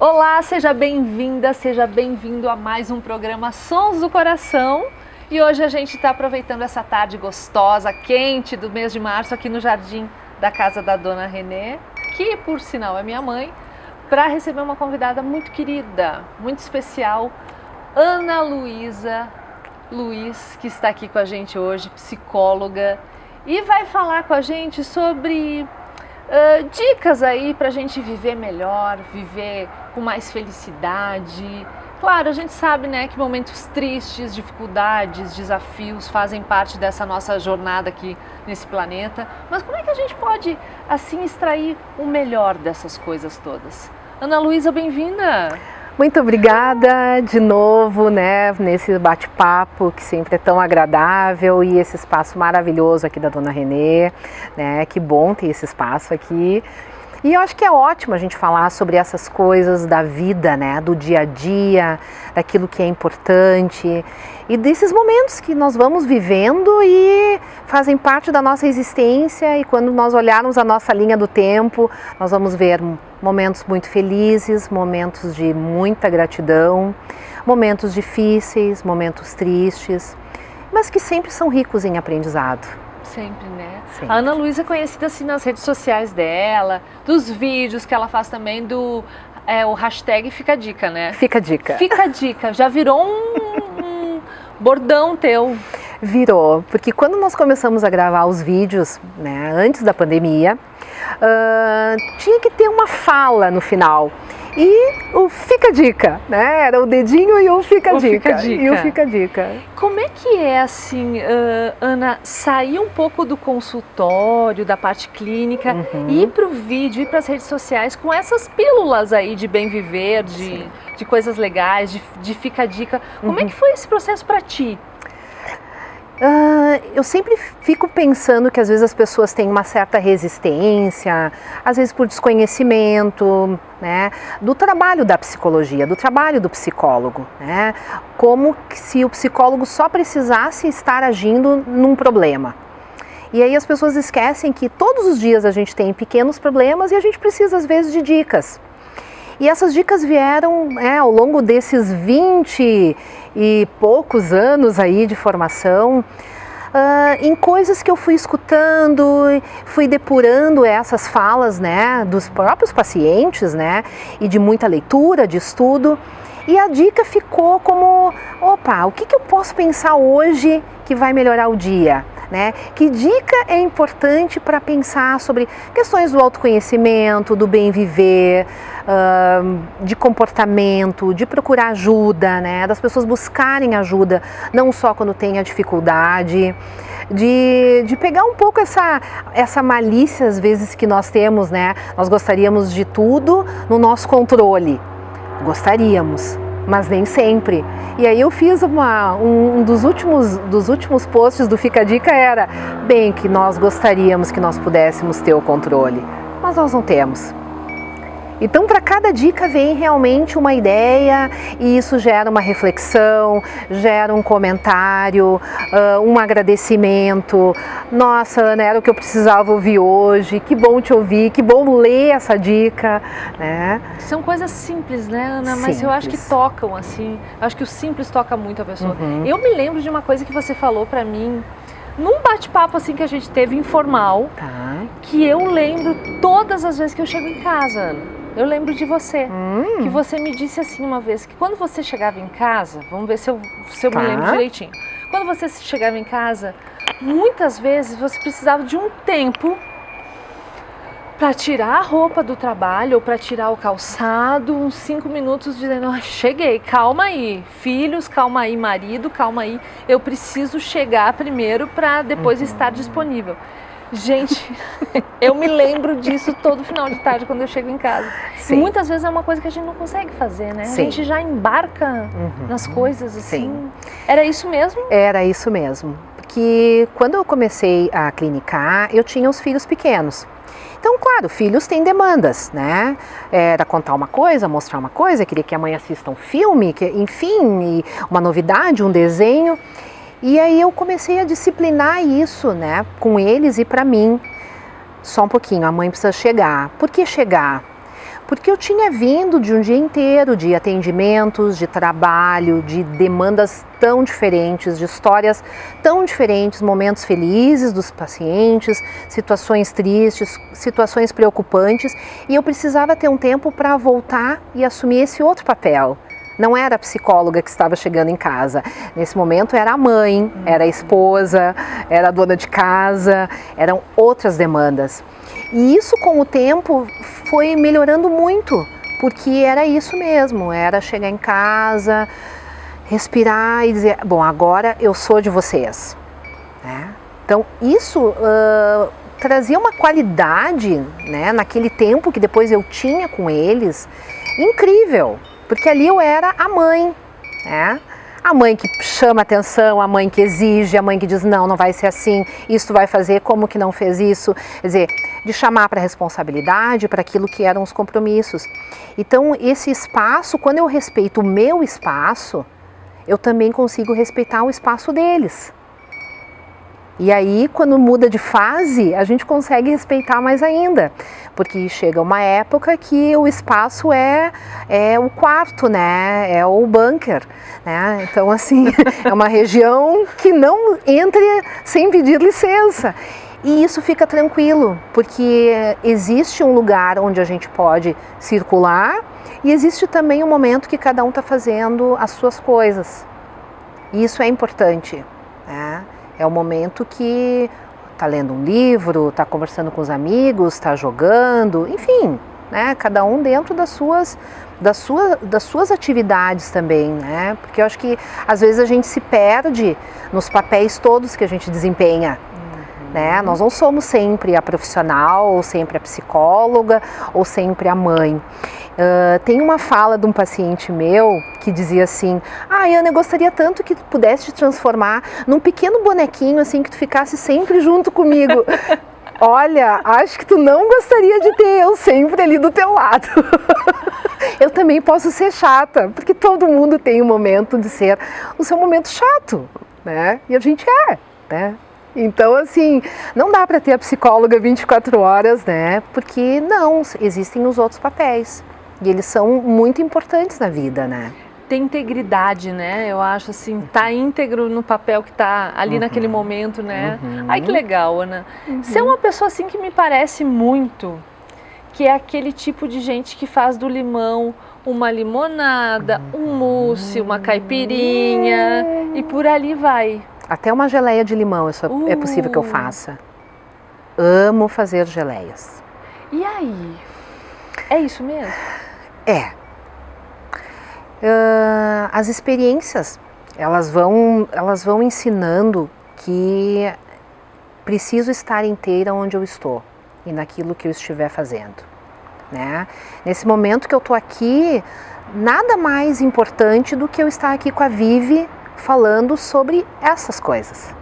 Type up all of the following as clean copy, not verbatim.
Olá, seja bem-vinda, seja bem-vindo a mais um programa Sons do Coração. E hoje a gente está aproveitando essa tarde gostosa, quente do mês de março aqui no jardim da casa da Dona Renê, que por sinal é minha mãe, para receber uma convidada muito querida, muito especial, Ana Luísa Luiz, que está aqui com a gente hoje, psicóloga, e vai falar com a gente sobre dicas aí para a gente viver melhor, viver com mais felicidade. Claro, a gente sabe, né, que momentos tristes, dificuldades, desafios fazem parte dessa nossa jornada aqui nesse planeta, mas como é que a gente pode, assim, extrair o melhor dessas coisas todas? Ana Luísa, bem-vinda! Muito obrigada de novo, né, nesse bate-papo que sempre é tão agradável e esse espaço maravilhoso aqui da Dona Renê, né, que bom ter esse espaço aqui. E eu acho que é ótimo a gente falar sobre essas coisas da vida, né, do dia a dia, daquilo que é importante e desses momentos que nós vamos vivendo e fazem parte da nossa existência, e quando nós olharmos a nossa linha do tempo, nós vamos ver momentos muito felizes, momentos de muita gratidão, momentos difíceis, momentos tristes, mas que sempre são ricos em aprendizado. Sempre, né? Sempre. A Ana Luísa é conhecida assim nas redes sociais dela, dos vídeos que ela faz também do o hashtag Fica a Dica, né? Fica a dica. Fica a Dica, já virou um bordão teu. Virou, porque quando nós começamos a gravar os vídeos, né, antes da pandemia, tinha que ter uma fala no final. E o Fica a Dica, né? Era o dedinho e o Fica a Dica. Fica a Dica. E o Fica a Dica. Como é que é, assim, Ana, sair um pouco do consultório, da parte clínica, e ir para o vídeo, ir para as redes sociais com essas pílulas aí de bem viver, de coisas legais, de Fica a Dica. Como é que foi esse processo para ti? Eu sempre fico pensando que às vezes as pessoas têm uma certa resistência, às vezes por desconhecimento, né, do trabalho da psicologia, do trabalho do psicólogo, né, como se o psicólogo só precisasse estar agindo num problema. E aí as pessoas esquecem que todos os dias a gente tem pequenos problemas e a gente precisa às vezes de dicas. E essas dicas vieram ao longo desses 20 e poucos anos aí de formação, em coisas que eu fui escutando, fui depurando essas falas, né, dos próprios pacientes, né, e de muita leitura, de estudo. E a dica ficou como, opa, o que eu posso pensar hoje que vai melhorar o dia? Né? Que dica é importante para pensar sobre questões do autoconhecimento, do bem viver, de comportamento, de procurar ajuda, né? Das pessoas buscarem ajuda, não só quando tem a dificuldade, de pegar um pouco essa malícia às vezes que nós temos, né? Nós gostaríamos de tudo no nosso controle, gostaríamos, mas nem sempre. E aí eu fiz um dos últimos posts do Fica a Dica era bem que nós gostaríamos que nós pudéssemos ter o controle, mas nós não temos. Então, para cada dica vem realmente uma ideia e isso gera uma reflexão, gera um comentário, um agradecimento. Nossa, Ana, era o que eu precisava ouvir hoje, que bom te ouvir, que bom ler essa dica, né? São coisas simples, né, Ana? Mas Simples. eu acho que tocam, assim, eu acho que o simples toca muito a pessoa. Eu me lembro de uma coisa que você falou pra mim, num bate-papo assim que a gente teve informal, que eu lembro todas as vezes que eu chego em casa, Ana. Eu lembro de você, que você me disse assim uma vez, que quando você chegava em casa, vamos ver se eu me lembro direitinho. Quando você chegava em casa, muitas vezes você precisava de um tempo para tirar a roupa do trabalho ou para tirar o calçado, uns 5 minutos dizendo, cheguei, calma aí, filhos, calma aí, marido, calma aí, eu preciso chegar primeiro para depois estar disponível. Gente, eu me lembro disso todo final de tarde quando eu chego em casa. E muitas vezes é uma coisa que a gente não consegue fazer, né? A gente já embarca nas coisas assim. Sim. Era isso mesmo? Era isso mesmo. Porque quando eu comecei a clinicar, eu tinha os filhos pequenos. Então, claro, filhos têm demandas, né? Era contar uma coisa, mostrar uma coisa, queria que a mãe assista um filme, enfim, uma novidade, um desenho. E aí eu comecei a disciplinar isso, né, com eles e para mim. Só um pouquinho, a mãe precisa chegar. Por que chegar? Porque eu tinha vindo de um dia inteiro de atendimentos, de trabalho, de demandas tão diferentes, de histórias tão diferentes, momentos felizes dos pacientes, situações tristes, situações preocupantes, e eu precisava ter um tempo para voltar e assumir esse outro papel. Não era a psicóloga que estava chegando em casa. Nesse momento era a mãe, era a esposa, era a dona de casa, eram outras demandas. E isso com o tempo foi melhorando muito, porque era isso mesmo, era chegar em casa, respirar e dizer, bom, agora eu sou de vocês. Né? Então isso trazia uma qualidade, né, naquele tempo que depois eu tinha com eles, incrível. Porque ali eu era a mãe, né? A mãe que chama atenção, a mãe que exige, a mãe que diz não, não vai ser assim, isso tu vai fazer, como que não fez isso? Quer dizer, de chamar para a responsabilidade, para aquilo que eram os compromissos. Então esse espaço, quando eu respeito o meu espaço, eu também consigo respeitar o espaço deles. E aí, quando muda de fase, a gente consegue respeitar mais ainda, porque chega uma época que o espaço é o quarto, né? É o bunker, né? Então, assim, é uma região que não entre sem pedir licença. E isso fica tranquilo, porque existe um lugar onde a gente pode circular e existe também um momento que cada um está fazendo as suas coisas. E isso é importante, né? É o momento que está lendo um livro, está conversando com os amigos, está jogando, enfim, né? Cada um dentro das suas atividades também, né? Porque eu acho que às vezes a gente se perde nos papéis todos que a gente desempenha. Né? Nós não somos sempre a profissional, ou sempre a psicóloga, ou sempre a mãe. Tem uma fala de um paciente meu que dizia assim, Ana, eu gostaria tanto que tu pudesse te transformar num pequeno bonequinho assim, que tu ficasse sempre junto comigo. Olha, acho que tu não gostaria de ter eu sempre ali do teu lado. Eu também posso ser chata, porque todo mundo tem um momento de ser o seu momento chato, né? E a gente né? Então, assim, não dá para ter a psicóloga 24 horas, né? Porque não, existem os outros papéis. E eles são muito importantes na vida, né? Tem integridade, né? Eu acho assim, tá íntegro no papel que tá ali naquele momento, né? Ai, que legal, Ana. Você é uma pessoa assim que me parece muito, que é aquele tipo de gente que faz do limão uma limonada, um mousse, uma caipirinha e por ali vai. Até uma geleia de limão é possível que eu faça. Amo fazer geleias. E aí? É isso mesmo? As experiências, elas vão ensinando que preciso estar inteira onde eu estou e naquilo que eu estiver fazendo. Né? Nesse momento que eu estou aqui, nada mais importante do que eu estar aqui com a Vivi falando sobre essas coisas,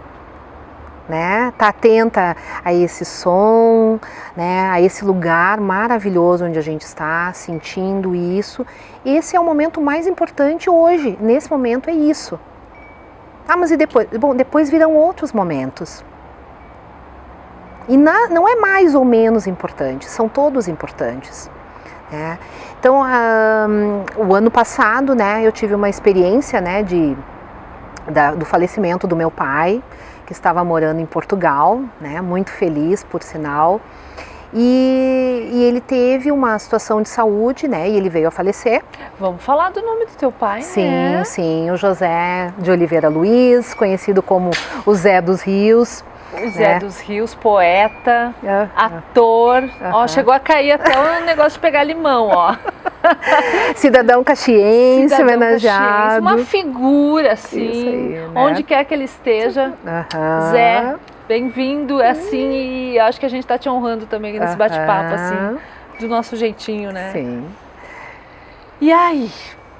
né? Tá atenta a esse som, né? A esse lugar maravilhoso onde a gente está sentindo isso. Esse é o momento mais importante hoje, nesse momento é isso. Mas e depois? Bom, depois virão outros momentos. E não é mais ou menos importante, são todos importantes. Né? Então, o ano passado, né, eu tive uma experiência, né, do falecimento do meu pai, que estava morando em Portugal, né, muito feliz, por sinal, e ele teve uma situação de saúde, né, e ele veio a falecer. Vamos falar do nome do teu pai, sim, né? Sim, o José de Oliveira Luiz, conhecido como o Zé dos Rios. O Zé dos Rios, poeta, ator, ó, chegou a cair até o negócio de pegar limão, ó. Cidadão caxiense, homenageado. Uma figura, assim, aí, né? Onde quer que ele esteja. Zé, bem-vindo, assim, e acho que a gente está te honrando também nesse bate-papo, assim, do nosso jeitinho, né? Sim. E aí?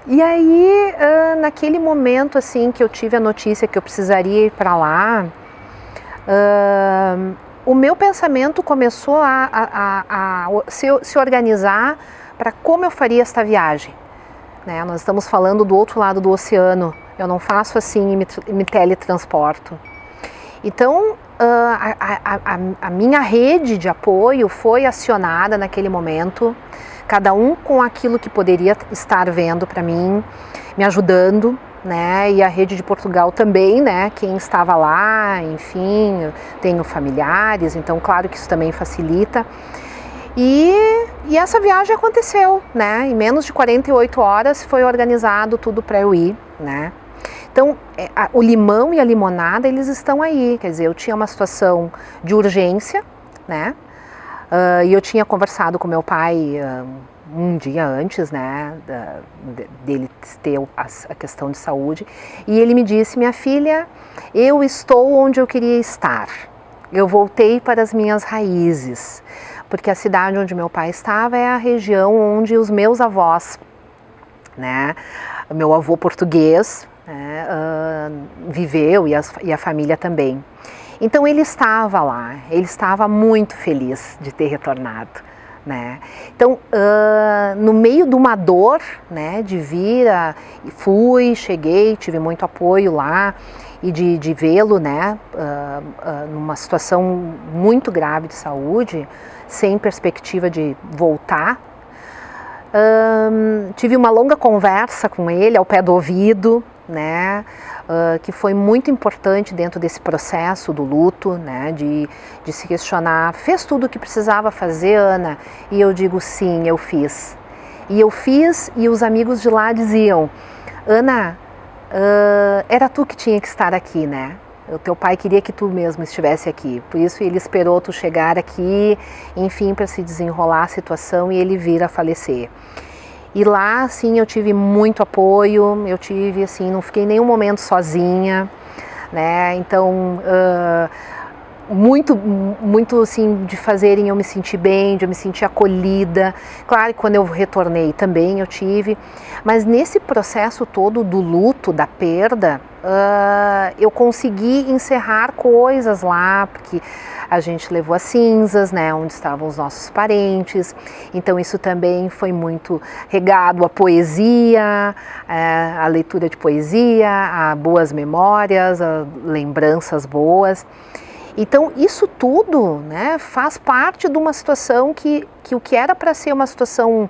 E aí, naquele momento, assim, que eu tive a notícia que eu precisaria ir para lá, o meu pensamento começou a se organizar para como eu faria esta viagem. Né? Nós estamos falando do outro lado do oceano, eu não faço assim e me teletransporto. Então, a minha rede de apoio foi acionada naquele momento, cada um com aquilo que poderia estar vendo para mim, me ajudando, né? E a Rede de Portugal também, né? Quem estava lá, enfim, tenho familiares, então claro que isso também facilita. E essa viagem aconteceu, né? Em menos de 48 horas foi organizado tudo para eu ir, né? Então, o limão e a limonada, eles estão aí, quer dizer, eu tinha uma situação de urgência, né? E eu tinha conversado com meu pai um dia antes, né, dele ter a questão de saúde, e ele me disse: minha filha, eu estou onde eu queria estar, eu voltei para as minhas raízes, porque a cidade onde meu pai estava é a região onde os meus avós, né, meu avô português, né, viveu e a família também. Então ele estava lá, ele estava muito feliz de ter retornado, né? Então, no meio de uma dor, né, de vir, cheguei, tive muito apoio lá e de vê-lo, né, numa situação muito grave de saúde, sem perspectiva de voltar. Tive uma longa conversa com ele ao pé do ouvido, né, que foi muito importante dentro desse processo do luto, né, de se questionar: fez tudo o que precisava fazer, Ana? E eu digo: sim, eu fiz. E eu fiz, e os amigos de lá diziam: Ana, era tu que tinha que estar aqui, né? O teu pai queria que tu mesmo estivesse aqui, por isso ele esperou tu chegar aqui, enfim, para se desenrolar a situação e ele vir a falecer. E lá, assim, eu tive muito apoio, eu tive, assim, não fiquei nenhum momento sozinha, né? Então, muito, assim, de fazerem eu me sentir bem, de eu me sentir acolhida. Claro que quando eu retornei também eu tive, mas nesse processo todo do luto, da perda, eu consegui encerrar coisas lá, porque a gente levou as cinzas, né, onde estavam os nossos parentes, então isso também foi muito regado à poesia, a leitura de poesia, a boas memórias, a lembranças boas. Então isso tudo, né, faz parte de uma situação que o que era para ser uma situação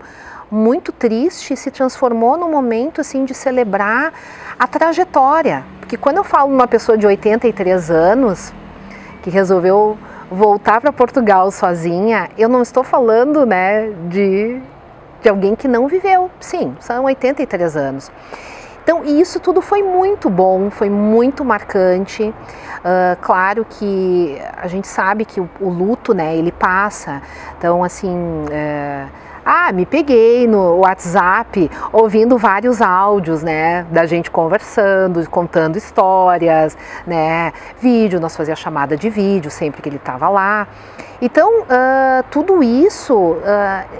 muito triste se transformou num momento, assim, de celebrar a trajetória. Porque quando eu falo numa pessoa de 83 anos que resolveu voltar para Portugal sozinha, eu não estou falando, né, de alguém que não viveu. Sim, são 83 anos. Então, isso tudo foi muito bom, foi muito marcante. Claro que a gente sabe que o luto, né, ele passa. Então, assim, me peguei no WhatsApp ouvindo vários áudios, né, da gente conversando, contando histórias, né, vídeo, nós fazíamos chamada de vídeo sempre que ele estava lá. Então, tudo isso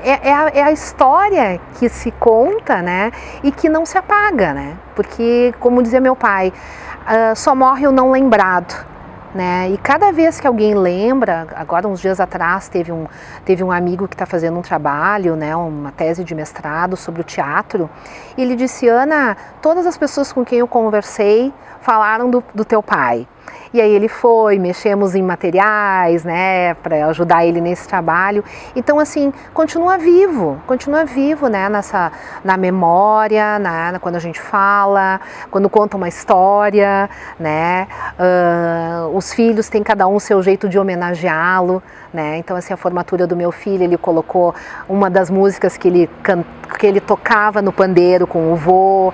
é a história que se conta, né, e que não se apaga, né, porque, como dizia meu pai, só morre o não lembrado. Né? E cada vez que alguém lembra, agora uns dias atrás teve um amigo que está fazendo um trabalho, né, uma tese de mestrado sobre o teatro, e ele disse: Ana, todas as pessoas com quem eu conversei falaram do teu pai. E aí ele foi, mexemos em materiais, né, para ajudar ele nesse trabalho. Então, assim, continua vivo, né, na memória, quando a gente fala, quando conta uma história, né, os filhos têm cada um o seu jeito de homenageá-lo, né, então, assim, a formatura do meu filho, ele colocou uma das músicas que ele tocava no pandeiro com o vô,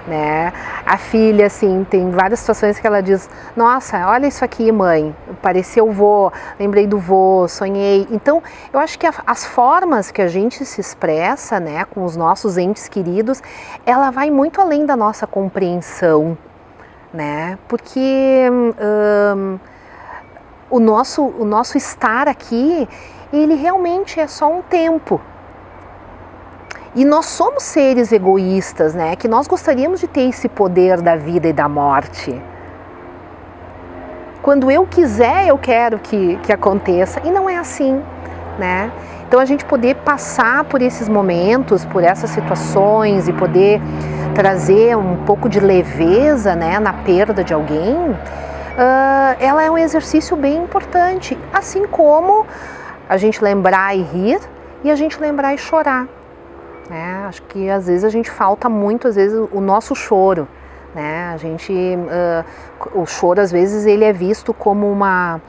né? A filha, assim, tem várias situações que ela diz: nossa, olha isso aqui, mãe, pareceu o vô, lembrei do vô, sonhei. Então, eu acho que as formas que a gente se expressa, né, com os nossos entes queridos, ela vai muito além da nossa compreensão, né? Porque o nosso estar aqui, ele realmente é só um tempo. E nós somos seres egoístas, né? Que nós gostaríamos de ter esse poder da vida e da morte. Quando eu quiser, eu quero que aconteça. E não é assim, né? Então, a gente poder passar por esses momentos, por essas situações e poder trazer um pouco de leveza, né, na perda de alguém, ela é um exercício bem importante. Assim como a gente lembrar e rir e a gente lembrar e chorar. né? Acho que às vezes a gente falta muito, às vezes, o nosso choro, né? O choro às vezes ele é visto como uma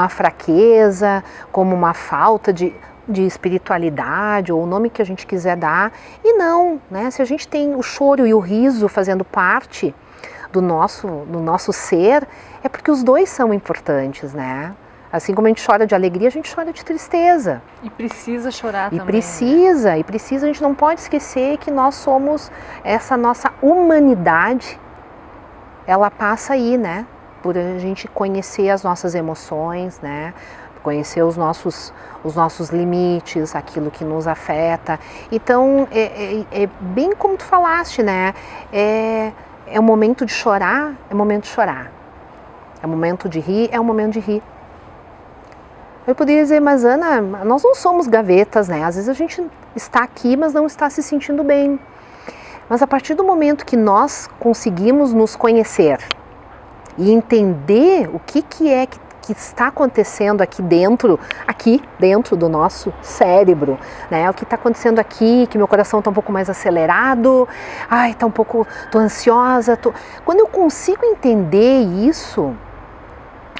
fraqueza, como uma falta de espiritualidade, ou o nome que a gente quiser dar, e não, né? Se a gente tem o choro e o riso fazendo parte do nosso ser, é porque os dois são importantes, né? Assim como a gente chora de alegria, a gente chora de tristeza. E precisa chorar também. E precisa, a gente não pode esquecer que nós somos, essa nossa humanidade, ela passa aí, né? Por a gente conhecer as nossas emoções, né? Conhecer os nossos limites, aquilo que nos afeta. Então, é bem como tu falaste, né? É o momento de chorar, é o momento de chorar. É o momento de rir, é o momento de rir. Eu poderia dizer, mas Ana, nós não somos gavetas, né? Às vezes a gente está aqui, mas não está se sentindo bem. Mas a partir do momento que nós conseguimos nos conhecer e entender o que é que está acontecendo aqui dentro do nosso cérebro, né? O que está acontecendo aqui, que meu coração está um pouco mais acelerado, tô ansiosa. Quando eu consigo entender isso,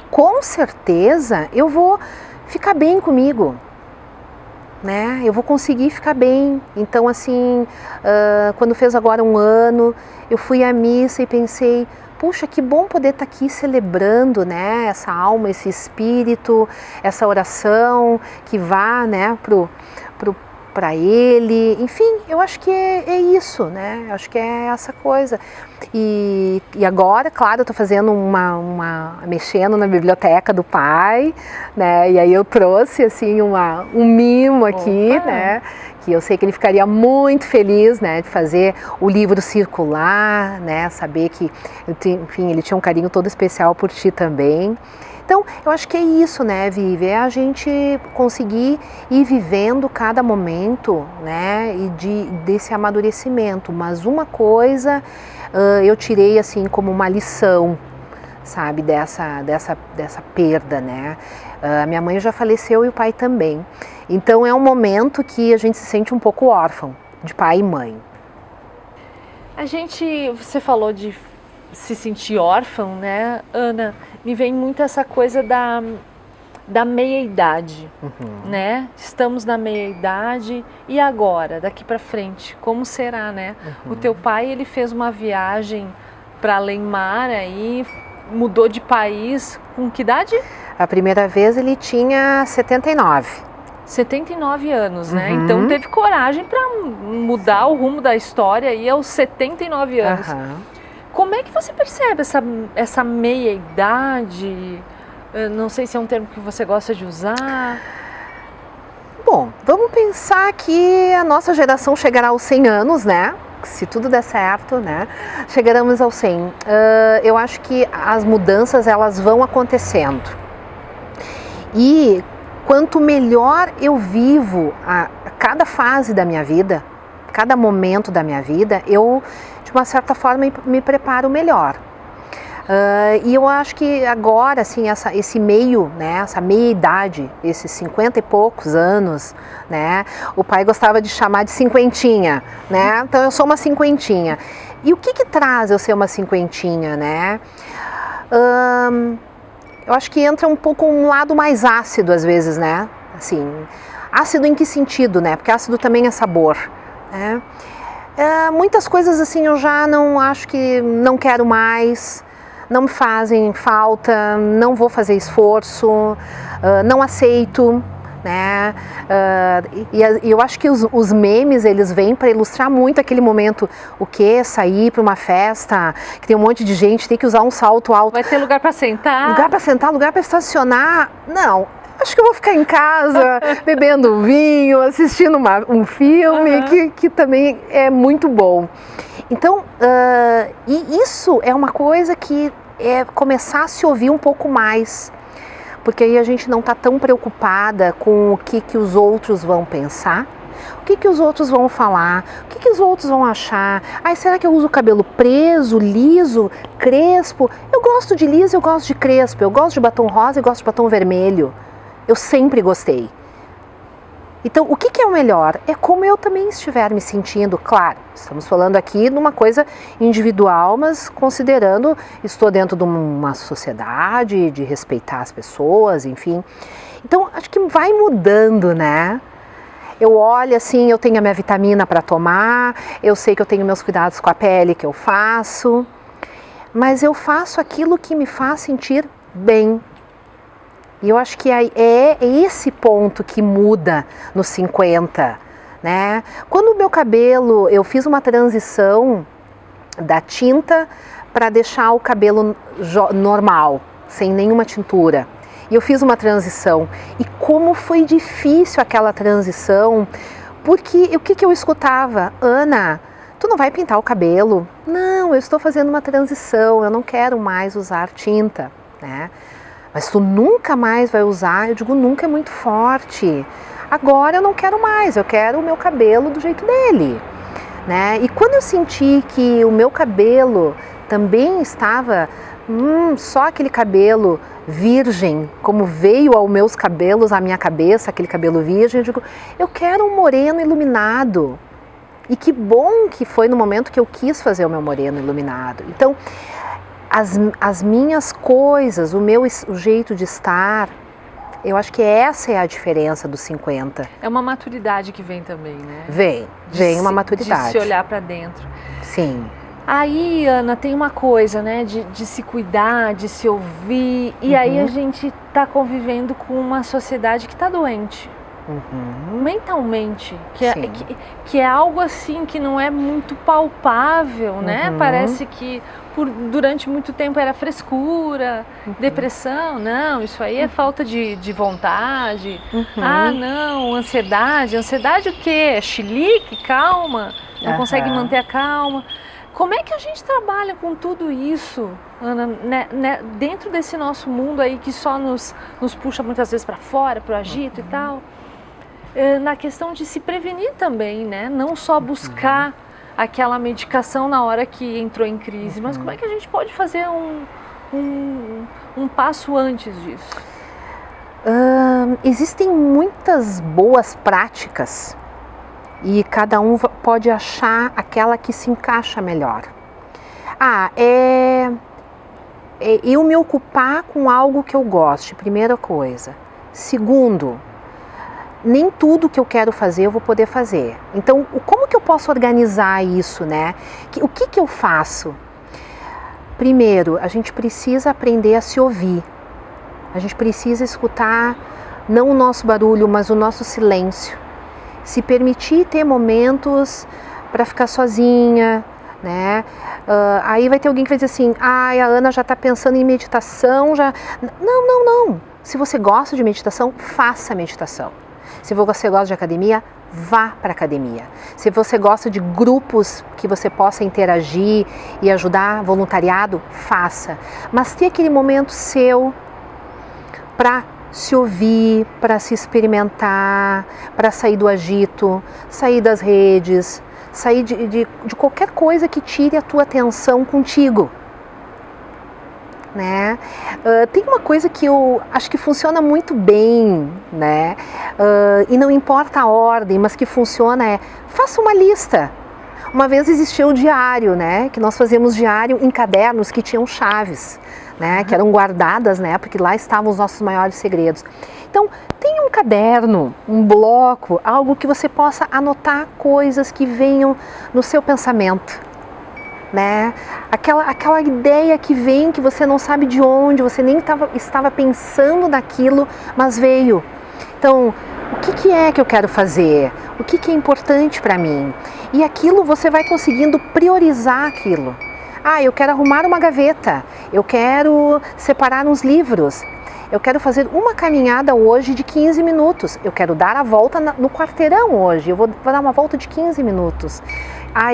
com certeza eu vou ficar bem comigo, né? Eu vou conseguir ficar bem. Então, assim, quando fez agora 1 ano, eu fui à missa e pensei, puxa, que bom poder estar aqui celebrando, né? Essa alma, esse espírito, essa oração que vá, né, para ele. Enfim, eu acho que é isso, né? Eu acho que é essa coisa. E agora, claro, eu estou fazendo mexendo na biblioteca do pai, né? E aí eu trouxe, assim, um mimo aqui, né? Que eu sei que ele ficaria muito feliz, né? De fazer o livro circular, né? Saber que, enfim, ele tinha um carinho todo especial por ti também. Então, eu acho que é isso, né, Vivi? É a gente conseguir ir vivendo cada momento, né, e desse amadurecimento. Mas uma coisa eu tirei, assim, como uma lição, sabe, dessa perda, né? Minha mãe já faleceu e o pai também. Então, é um momento que a gente se sente um pouco órfão de pai e mãe. Você falou de se sentir órfão, né, Ana? Me vem muito essa coisa da meia-idade, né? Estamos na meia-idade e agora, daqui para frente, como será, né? O teu pai, ele fez uma viagem para além-mar aí, mudou de país, com que idade? A primeira vez ele tinha 79. 79 anos, né? Então teve coragem para mudar o rumo da história aí aos 79 anos. Como é que você percebe essa meia-idade? Não sei se é um termo que você gosta de usar. Bom, vamos pensar que a nossa geração chegará aos 100 anos, né? Se tudo der certo, né? Chegaremos aos 100. Eu acho que as mudanças, elas vão acontecendo. E quanto melhor eu vivo a cada fase da minha vida, cada momento da minha vida, eu, de uma certa forma, me preparo melhor. E eu acho que agora, assim, esse meio, né, essa meia-idade, esses 50 e poucos anos, né, o pai gostava de chamar de cinquentinha, né, então eu sou uma cinquentinha. E o que traz eu ser uma cinquentinha, né? Eu acho que entra um pouco um lado mais ácido às vezes, né, assim, ácido em que sentido, né, porque ácido também é sabor, né? Muitas coisas assim eu já não acho que não quero mais, não me fazem falta, não vou fazer esforço, não aceito, né? E eu acho que os memes, eles vêm para ilustrar muito aquele momento, o que? Sair para uma festa, que tem um monte de gente, tem que usar um salto alto. Vai ter lugar para sentar? Lugar para sentar, lugar para estacionar. Não, acho que eu vou ficar em casa, bebendo vinho, assistindo um filme, que também é muito bom. Então, e isso é uma coisa que é começar a se ouvir um pouco mais, porque aí a gente não está tão preocupada com o que os outros vão pensar, o que os outros vão falar, o que os outros vão achar. Ai, será que eu uso o cabelo preso, liso, crespo? Eu gosto de liso, eu gosto de crespo, eu gosto de batom rosa e gosto de batom vermelho. Eu sempre gostei. Então, o que é o melhor? É como eu também estiver me sentindo. Claro, estamos falando aqui de uma coisa individual, mas considerando, estou dentro de uma sociedade, de respeitar as pessoas, enfim. Então, acho que vai mudando, né? Eu olho assim, eu tenho a minha vitamina para tomar, eu sei que eu tenho meus cuidados com a pele que eu faço, mas eu faço aquilo que me faz sentir bem. E eu acho que é esse ponto que muda nos 50, né? Quando o meu cabelo, eu fiz uma transição da tinta para deixar o cabelo normal, sem nenhuma tintura. E eu fiz uma transição. E como foi difícil aquela transição, porque o que eu escutava? Ana, tu não vai pintar o cabelo? Não, eu estou fazendo uma transição, eu não quero mais usar tinta, né? Mas tu nunca mais vai usar? Eu digo, nunca é muito forte. Agora eu não quero mais, eu quero o meu cabelo do jeito dele, né? E quando eu senti que o meu cabelo também estava só aquele cabelo virgem, como veio aos meus cabelos, à minha cabeça, aquele cabelo virgem, eu digo, eu quero um moreno iluminado. E que bom que foi no momento que eu quis fazer o meu moreno iluminado. Então, as minhas coisas, o jeito de estar, eu acho que essa é a diferença dos 50. É uma maturidade que vem também, né? Vem uma maturidade. De se olhar para dentro. Sim. Aí, Ana, tem uma coisa, né, de se cuidar, de se ouvir, e aí a gente está convivendo com uma sociedade que está doente, mentalmente, que é algo assim que não é muito palpável, né? Parece que durante muito tempo era frescura, depressão, não, isso aí é falta de vontade, ah, não, ansiedade o quê? É chilique, calma, não consegue manter a calma. Como é que a gente trabalha com tudo isso, Ana, né, dentro desse nosso mundo aí que só nos puxa muitas vezes para fora, para o agito e tal, na questão de se prevenir também, né? Não só buscar aquela medicação na hora que entrou em crise, mas como é que a gente pode fazer um passo antes disso? Existem muitas boas práticas e cada um pode achar aquela que se encaixa melhor. Eu me ocupar com algo que eu goste, primeira coisa. Segundo, nem tudo que eu quero fazer eu vou poder fazer. Então, como que eu posso organizar isso, né? O que eu faço? Primeiro, a gente precisa aprender a se ouvir. A gente precisa escutar não o nosso barulho, mas o nosso silêncio. Se permitir ter momentos para ficar sozinha, né? Aí vai ter alguém que vai dizer assim, a Ana já está pensando em meditação, já... Não. Se você gosta de meditação, faça meditação. Se você gosta de academia, vá para a academia. Se você gosta de grupos que você possa interagir e ajudar, voluntariado, faça. Mas tenha aquele momento seu para se ouvir, para se experimentar, para sair do agito, sair das redes, sair de qualquer coisa que tire a tua atenção contigo, né? Tem uma coisa que eu acho que funciona muito bem, né? E não importa a ordem, mas que funciona faça uma lista. Uma vez existia o diário, né? Que nós fazíamos diário em cadernos que tinham chaves, né? Que eram guardadas, né? Porque lá estavam os nossos maiores segredos. Então, tenha um caderno, um bloco, algo que você possa anotar coisas que venham no seu pensamento, né? Aquela ideia que vem, que você não sabe de onde, você nem estava pensando naquilo, mas veio. Então, o que é que eu quero fazer? O que é importante para mim? E aquilo você vai conseguindo priorizar aquilo. Eu quero arrumar uma gaveta, eu quero separar uns livros, eu quero fazer uma caminhada hoje de 15 minutos, eu quero dar a volta no quarteirão hoje, eu vou dar uma volta de 15 minutos.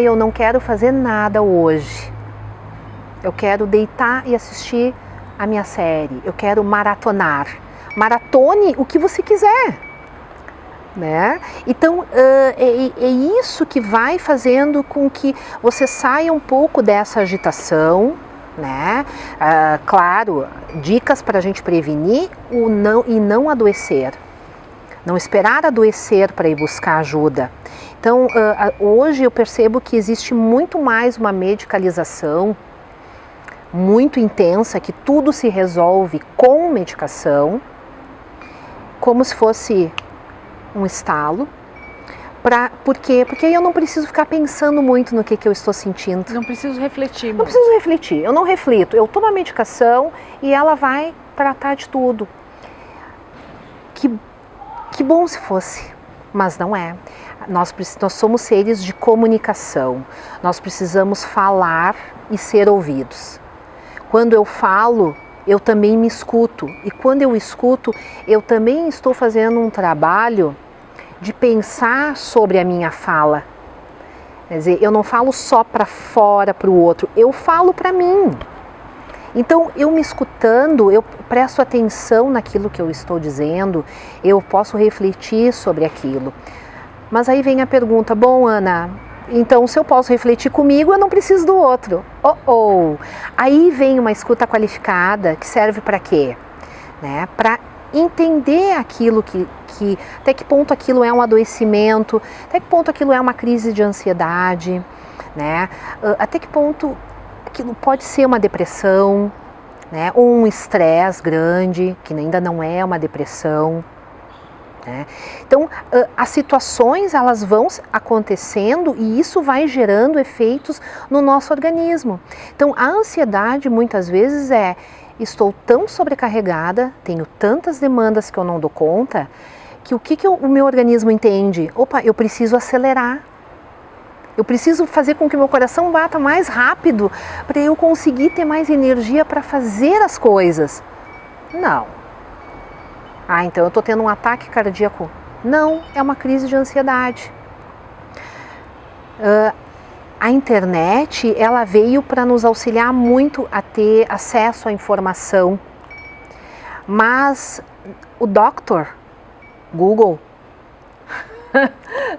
Eu não quero fazer nada hoje, eu quero deitar e assistir a minha série, eu quero maratonar. Maratone o que você quiser, né? Então é isso que vai fazendo com que você saia um pouco dessa agitação, né? Claro, dicas para a gente prevenir e não adoecer. Não esperar adoecer para ir buscar ajuda. Então, hoje eu percebo que existe muito mais uma medicalização muito intensa, que tudo se resolve com medicação, como se fosse um estalo. Por quê? Porque aí eu não preciso ficar pensando muito no que eu estou sentindo. Não preciso refletir muito. Não preciso refletir, eu não reflito. Eu tomo a medicação e ela vai tratar de tudo. Que bom se fosse, mas não é. Nós somos seres de comunicação. Nós precisamos falar e ser ouvidos. Quando eu falo, eu também me escuto. E quando eu escuto, eu também estou fazendo um trabalho de pensar sobre a minha fala. Quer dizer, eu não falo só para fora, para o outro, eu falo para mim. Então, eu me escutando, eu presto atenção naquilo que eu estou dizendo, eu posso refletir sobre aquilo. Mas aí vem a pergunta, bom, Ana, então se eu posso refletir comigo, eu não preciso do outro. Aí vem uma escuta qualificada que serve para quê? Né? Para entender aquilo que até que ponto aquilo é um adoecimento, até que ponto aquilo é uma crise de ansiedade, né? Até que ponto aquilo pode ser uma depressão, né? Ou um estresse grande, que ainda não é uma depressão. Né? Então, as situações elas vão acontecendo e isso vai gerando efeitos no nosso organismo. Então, a ansiedade muitas vezes estou tão sobrecarregada, tenho tantas demandas que eu não dou conta, que o meu organismo entende? Opa, eu preciso acelerar. Eu preciso fazer com que o meu coração bata mais rápido para eu conseguir ter mais energia para fazer as coisas. Não. Então eu estou tendo um ataque cardíaco. Não, é uma crise de ansiedade. A internet, ela veio para nos auxiliar muito a ter acesso à informação. Mas o Google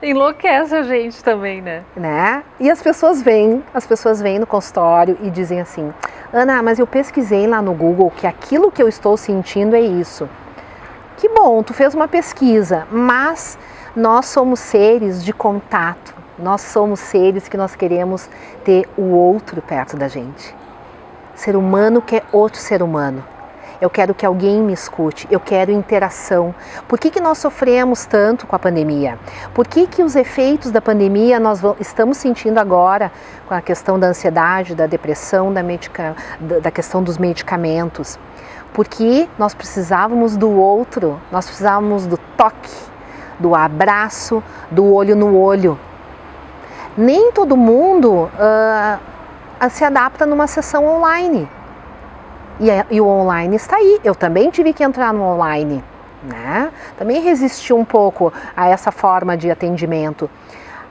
enlouquece a gente também, né? E as pessoas vêm no consultório e dizem assim, Ana, mas eu pesquisei lá no Google que aquilo que eu estou sentindo é isso. Que bom, tu fez uma pesquisa, mas nós somos seres de contato, nós somos seres que nós queremos ter o outro perto da gente. Ser humano quer outro ser humano. Eu quero que alguém me escute, eu quero interação. Por que nós sofremos tanto com a pandemia? Por que os efeitos da pandemia nós estamos sentindo agora com a questão da ansiedade, da depressão, da questão dos medicamentos? Porque nós precisávamos do outro, nós precisávamos do toque, do abraço, do olho no olho. Nem todo mundo se adapta numa sessão online. E o online está aí, eu também tive que entrar no online, né? Também resisti um pouco a essa forma de atendimento.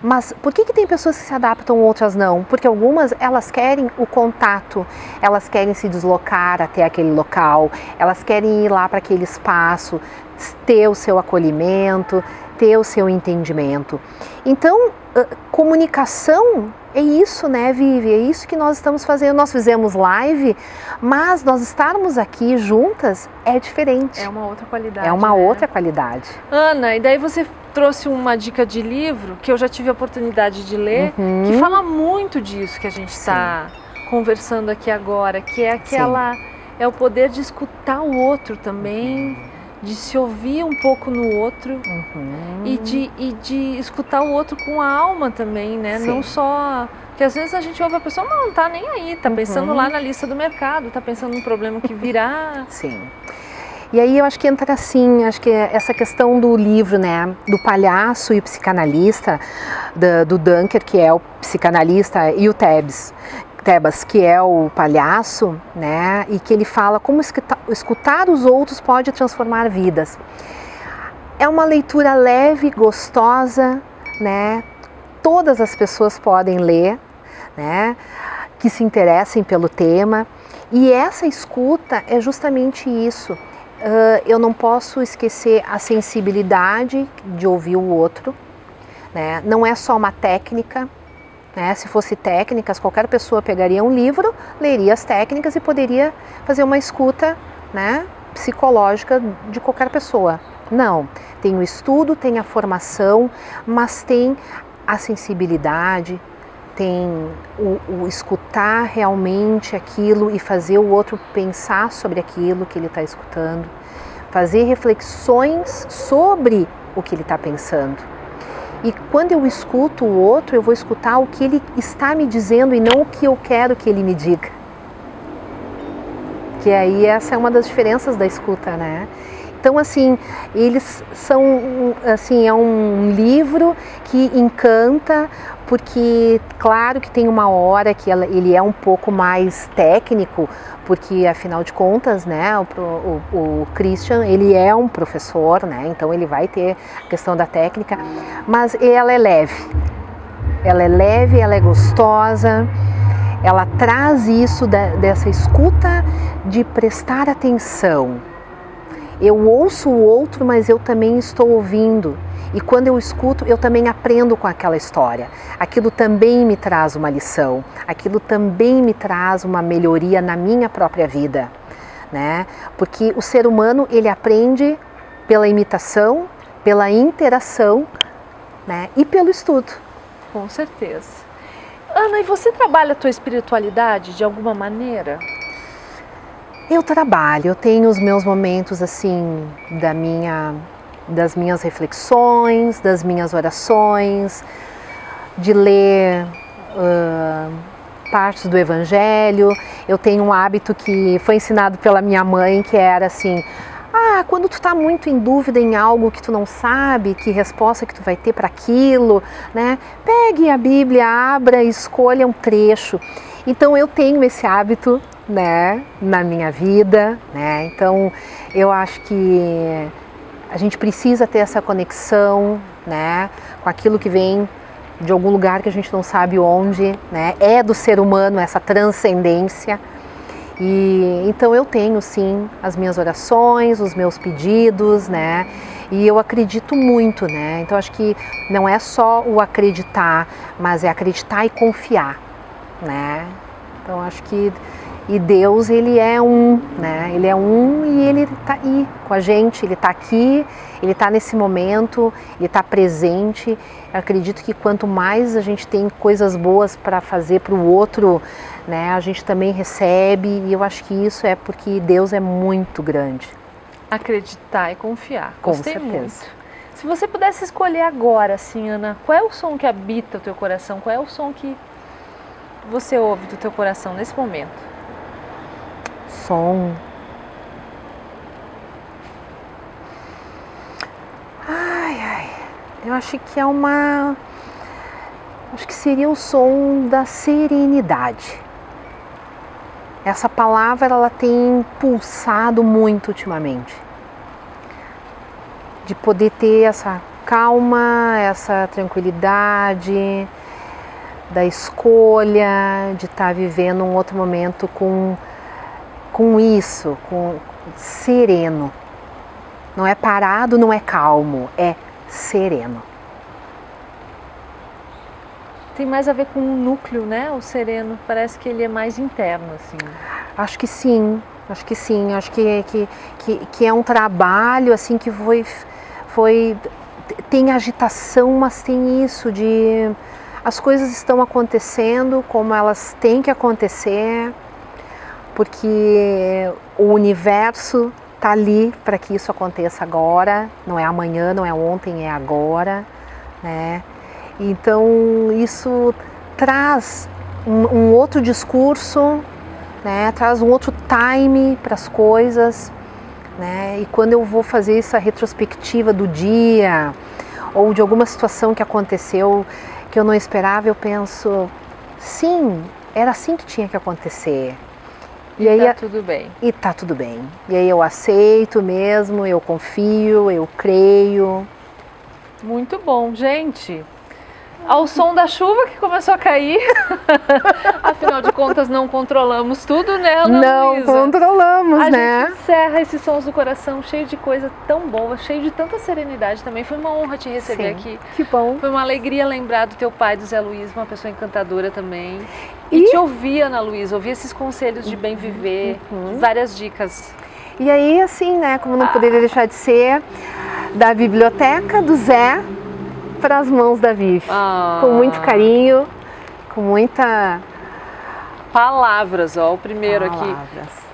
Mas por que tem pessoas que se adaptam, outras não? Porque algumas, elas querem o contato, elas querem se deslocar até aquele local, elas querem ir lá para aquele espaço, ter o seu acolhimento, ter o seu entendimento. Então, comunicação é isso, né, Vivi? É isso que nós estamos fazendo. Nós fizemos live, mas nós estarmos aqui juntas é diferente. É uma outra qualidade. É uma outra qualidade. Ana, e daí você trouxe uma dica de livro que eu já tive a oportunidade de ler, que fala muito disso que a gente está conversando aqui agora, que é aquela, é o poder de escutar o outro também, de se ouvir um pouco no outro e de escutar o outro com a alma também, né? Não só... Porque às vezes a gente ouve a pessoa, não tá nem aí, tá pensando lá na lista do mercado, tá pensando no problema que virá. Sim. E aí eu acho que entra assim, acho que essa questão do livro, né, do palhaço e o psicanalista, do Dunker, que é o psicanalista, e o Tebas, que é o palhaço, né, e que ele fala como escutar os outros pode transformar vidas. É uma leitura leve, gostosa, né, todas as pessoas podem ler, né, que se interessem pelo tema, e essa escuta é justamente isso. Eu não posso esquecer a sensibilidade de ouvir o outro, né? Não é só uma técnica, né? Se fosse técnicas, qualquer pessoa pegaria um livro, leria as técnicas e poderia fazer uma escuta, né, psicológica de qualquer pessoa. Não, tem o estudo, tem a formação, mas tem a sensibilidade, tem o escutar realmente aquilo e fazer o outro pensar sobre aquilo que ele está escutando, fazer reflexões sobre o que ele está pensando. E quando eu escuto o outro, eu vou escutar o que ele está me dizendo e não o que eu quero que ele me diga. Que aí essa é uma das diferenças da escuta, né? Então, assim, eles são, assim, é um livro que encanta, porque, claro que tem uma hora que ele é um pouco mais técnico, porque, afinal de contas, né, o Christian, ele é um professor, né, então ele vai ter a questão da técnica, mas ela é leve, ela é gostosa, ela traz isso dessa escuta de prestar atenção. Eu ouço o outro, mas eu também estou ouvindo. E quando eu escuto, eu também aprendo com aquela história. Aquilo também me traz uma lição. Aquilo também me traz uma melhoria na minha própria vida, né? Porque o ser humano, ele aprende pela imitação, pela interação, né? E pelo estudo. Com certeza. Ana, e você trabalha a tua espiritualidade de alguma maneira? Eu trabalho, eu tenho os meus momentos assim das minhas reflexões, das minhas orações, de ler partes do Evangelho. Eu tenho um hábito que foi ensinado pela minha mãe, que era assim: quando tu tá muito em dúvida em algo que tu não sabe, que resposta que tu vai ter para aquilo, né? Pegue a Bíblia, abra e escolha um trecho. Então eu tenho esse hábito, né, na minha vida, né? Então eu acho que a gente precisa ter essa conexão, né, com aquilo que vem de algum lugar que a gente não sabe onde, né? É do ser humano essa transcendência. E então eu tenho sim as minhas orações, os meus pedidos, né? E eu acredito muito, né? Então acho que não é só o acreditar, mas é acreditar e confiar, né? Então acho que Deus, ele é um, né? Ele é um e ele está aí com a gente, ele está aqui, ele está nesse momento, ele está presente. Eu acredito que quanto mais a gente tem coisas boas para fazer para o outro, né, a gente também recebe, e eu acho que isso é porque Deus é muito grande. Acreditar e confiar. Gostei muito. Se você pudesse escolher agora, assim, Ana, qual é o som que habita o teu coração? Qual é o som que você ouve do teu coração nesse momento? Som. Eu acho que acho que seria o som da serenidade. Essa palavra, ela tem pulsado muito ultimamente. De poder ter essa calma, essa tranquilidade, da escolha, de estar vivendo um outro momento com isso, com sereno. Não é parado, não é calmo, é sereno. Tem mais a ver com o núcleo, né? O sereno, parece que ele é mais interno, assim. Acho que sim, acho que é um trabalho, assim, que tem agitação, mas tem isso de as coisas estão acontecendo como elas têm que acontecer, porque o universo está ali para que isso aconteça agora, não é amanhã, não é ontem, é agora, né? Então isso traz um outro discurso, né? Traz um outro time para as coisas, né? E quando eu vou fazer essa retrospectiva do dia ou de alguma situação que aconteceu que eu não esperava, eu penso, sim, era assim que tinha que acontecer. E aí tá tudo bem. E tá tudo bem. E aí eu aceito mesmo, eu confio, eu creio. Muito bom, gente. Ao som da chuva que começou a cair. Afinal de contas, não controlamos tudo, né, Ana Não Luísa? controlamos, né? A gente encerra esses sons do coração cheio de coisa tão boa, cheio de tanta serenidade também. Foi uma honra te receber aqui. Que bom. Foi uma alegria lembrar do teu pai, do Zé Luiz, uma pessoa encantadora também. E te ouvir, Ana Luísa, ouvir esses conselhos de bem viver, várias dicas. E aí, assim, né, como não poderia deixar de ser, da biblioteca do Zé para as mãos da Vivi. Com muito carinho, com muita... Palavras, ó, o primeiro aqui.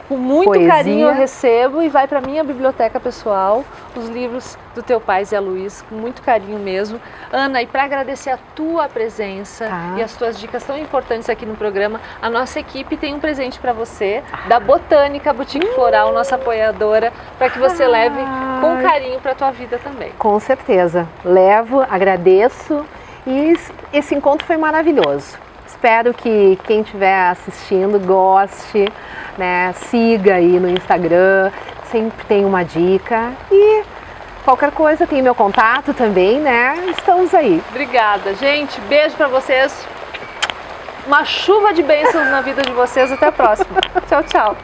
Com muito Poesia. Carinho eu recebo e vai para minha biblioteca pessoal, os livros do teu pai, Zé Luiz, com muito carinho mesmo. Ana, e para agradecer a tua presença e as tuas dicas tão importantes aqui no programa, a nossa equipe tem um presente para você, da Botânica Boutique Floral, nossa apoiadora, para que você leve com carinho para a tua vida também. Com certeza, levo, agradeço e esse encontro foi maravilhoso. Espero que quem estiver assistindo goste, né? Siga aí no Instagram, sempre tem uma dica e qualquer coisa tem meu contato também, né? Estamos aí. Obrigada, gente. Beijo para vocês. Uma chuva de bênçãos na vida de vocês. Até a próxima. Tchau, tchau.